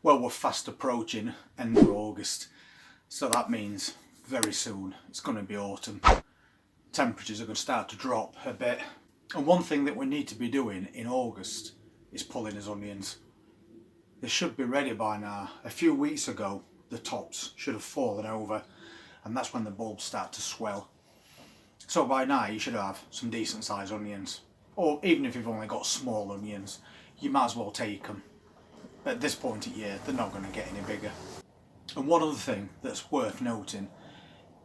Well, we're fast approaching end of August, so that means very soon it's going to be autumn. Temperatures are going to start to drop a bit, and one thing that we need to be doing in August is pulling his onions. They should be ready by now. A few weeks ago the tops should have fallen over, and that's when the bulbs start to swell. So by now you should have some decent sized onions, or even if you've only got small onions, you might as well take them. At this point of year they're not going to get any bigger. And one other thing that's worth noting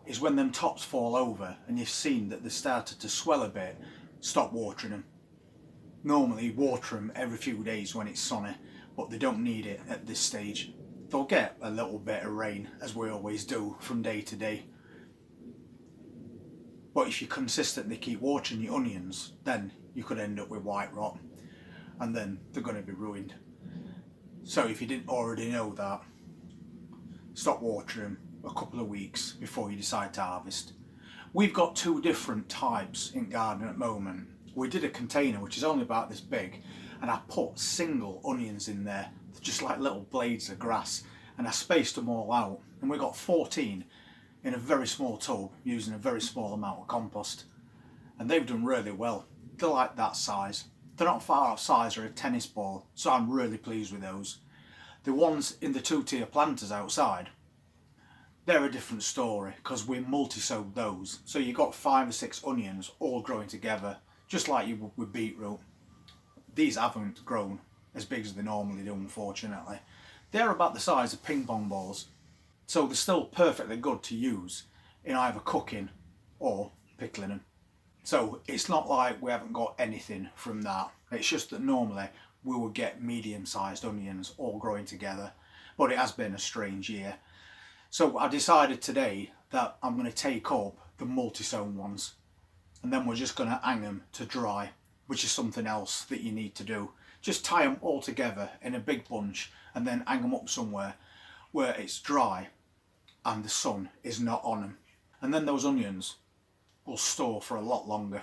is when them tops fall over and you've seen that they started to swell a bit, stop watering them. Normally water them every few days when it's sunny, but they don't need it at this stage. They'll get a little bit of rain, as we always do, from day to day. But if you consistently keep watering your onions, then you could end up with white rot, and then they're going to be ruined. So if you didn't already know that, stop watering them a couple of weeks before you decide to harvest. We've got two different types in garden at the moment. We did a container which is only about this big, and I put single onions in there, just like little blades of grass, and I spaced them all out, and we got 14 in a very small tub using a very small amount of compost, and they've done really well. They're like that size. They're not far off size or a tennis ball, so I'm really pleased with those. The ones in the 2-tier planters outside, they're a different story because we multi-sowed those, so you got 5 or 6 onions all growing together just like you would with beetroot. These haven't grown as big as they normally do, unfortunately. They're about the size of ping pong balls, so they're still perfectly good to use in either cooking or pickling them. So it's not like we haven't got anything from that. It's just that normally we would get medium-sized onions all growing together, but it has been a strange year. So I decided today that I'm going to take up the multi-sown ones, and then we're just going to hang them to dry, which is something else that you need to do. Just tie them all together in a big bunch and then hang them up somewhere where it's dry and the sun is not on them. And then those onions will store for a lot longer.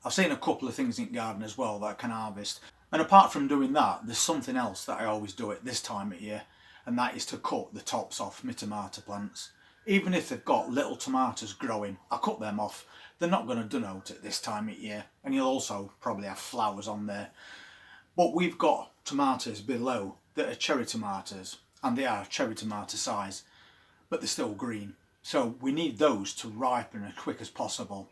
I've seen a couple of things in garden as well that I can harvest. And apart from doing that, there's something else that I always do at this time of year, and that is to cut the tops off my tomato plants. Even if they've got little tomatoes growing, I cut them off. They're not going to denote at this time of year, and you'll also probably have flowers on there. But we've got tomatoes below that are cherry tomatoes, and they are cherry tomato size, but they're still green. So we need those to ripen as quick as possible.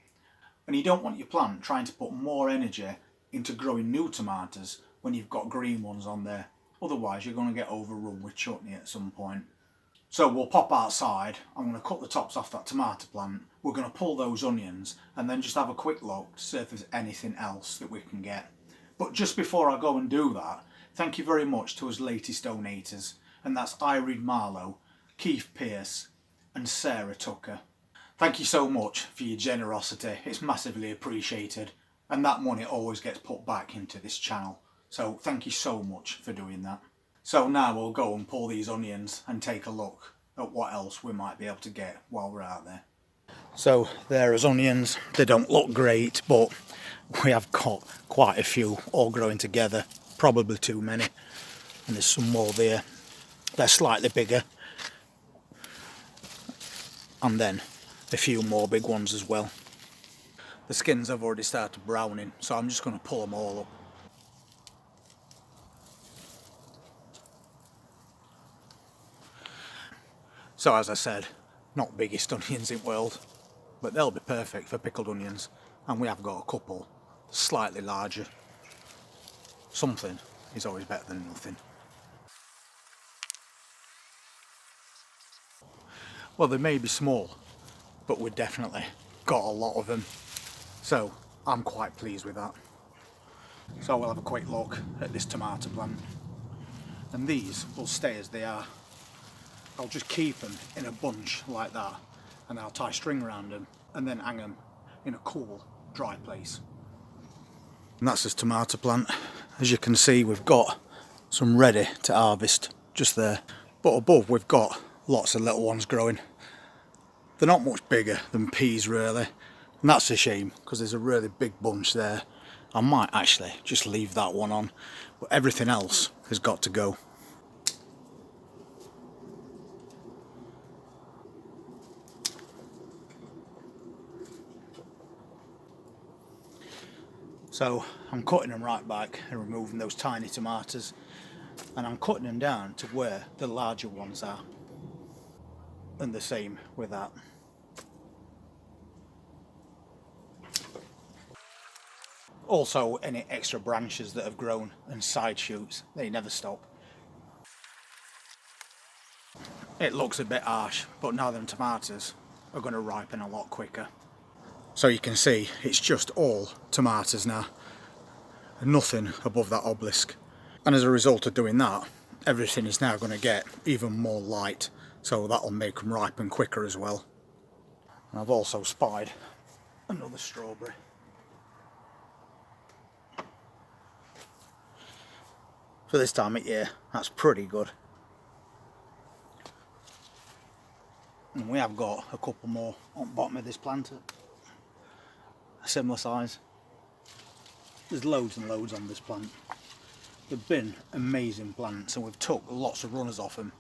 And you don't want your plant trying to put more energy into growing new tomatoes when you've got green ones on there. Otherwise you're going to get overrun with chutney at some point. So we'll pop outside, I'm going to cut the tops off that tomato plant, we're going to pull those onions and then just have a quick look to see if there's anything else that we can get. But just before I go and do that, thank you very much to his latest donators, and that's Irene Marlowe, Keith Pearce and Sarah Tucker. Thank you so much for your generosity, it's massively appreciated, and that money always gets put back into this channel. So thank you so much for doing that. So now we'll go and pull these onions and take a look at what else we might be able to get while we're out there. So there is onions. They don't look great, but we have got quite a few all growing together, probably too many. And there's some more there. They're slightly bigger. And then a few more big ones as well. The skins have already started browning, so I'm just going to pull them all up. So as I said, not biggest onions in the world, but they'll be perfect for pickled onions, and we have got a couple slightly larger. Something is always better than nothing. Well, they may be small, but we've definitely got a lot of them, so I'm quite pleased with that. So we'll have a quick look at this tomato plant, and these will stay as they are. I'll just keep them in a bunch like that, and I'll tie string around them and then hang them in a cool, dry place. And that's this tomato plant. As you can see, we've got some ready to harvest just there, but above we've got lots of little ones growing. They're not much bigger than peas really, and that's a shame because there's a really big bunch there. I might actually just leave that one on, but everything else has got to go. So I'm cutting them right back and removing those tiny tomatoes, and I'm cutting them down to where the larger ones are, and the same with that. Also, any extra branches that have grown and side shoots, they never stop. It looks a bit harsh, but now them tomatoes are going to ripen a lot quicker. So you can see it's just all tomatoes now, nothing above that obelisk. And as a result of doing that, everything is now going to get even more light, so that'll make them ripen quicker as well. And I've also spied another strawberry. For this time of year, that's pretty good. And we have got a couple more on the bottom of this planter, a similar size. There's loads and loads on this plant. They've been amazing plants, and we've took lots of runners off them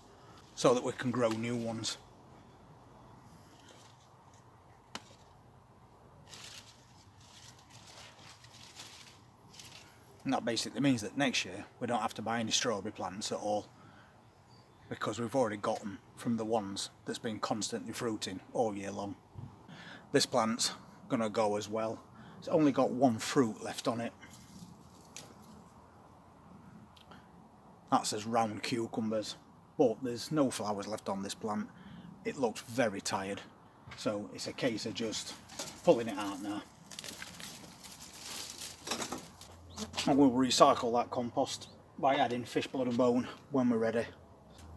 so that we can grow new ones. And that basically means that next year we don't have to buy any strawberry plants at all, because we've already got them from the ones that's been constantly fruiting all year long. This plant's gonna go as well. It's only got one fruit left on it. That's as round cucumbers, but there's no flowers left on this plant. It looks very tired, so it's a case of just pulling it out now. And we'll recycle that compost by adding fish blood and bone when we're ready.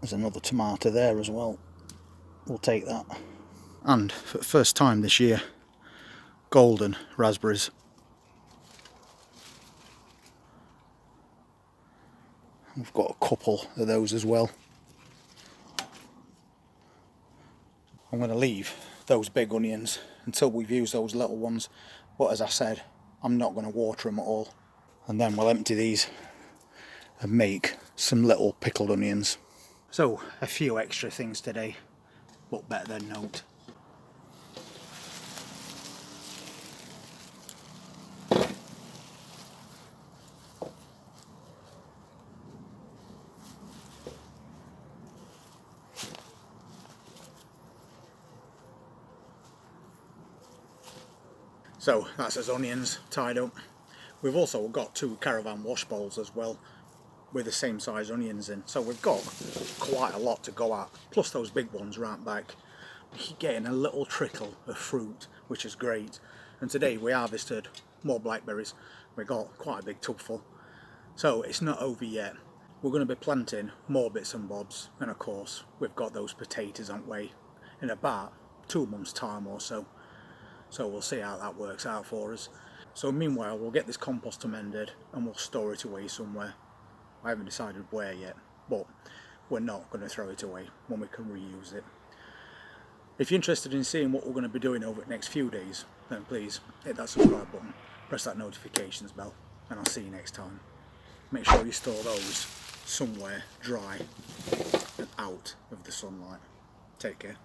There's another tomato there as well. We'll take that. And for the first time this year, golden raspberries. We've got a couple of those as well. I'm going to leave those big onions until we've used those little ones, but as I said, I'm not going to water them at all. And then we'll empty these and make some little pickled onions. So a few extra things today, but better than not. So that's as onions tied up. We've also got 2 caravan wash bowls as well, with the same size onions in. So we've got quite a lot to go at, plus those big ones right back. We keep getting a little trickle of fruit, which is great. And today we harvested more blackberries. We got quite a big tub full. So it's not over yet. We're going to be planting more bits and bobs, and of course we've got those potatoes on the way in about 2 months' time or so. So we'll see how that works out for us. So meanwhile, we'll get this compost amended and we'll store it away somewhere. I haven't decided where yet, but we're not going to throw it away when we can reuse it. If you're interested in seeing what we're going to be doing over the next few days, then please hit that subscribe button, press that notifications bell, and I'll see you next time. Make sure you store those somewhere dry and out of the sunlight. Take care.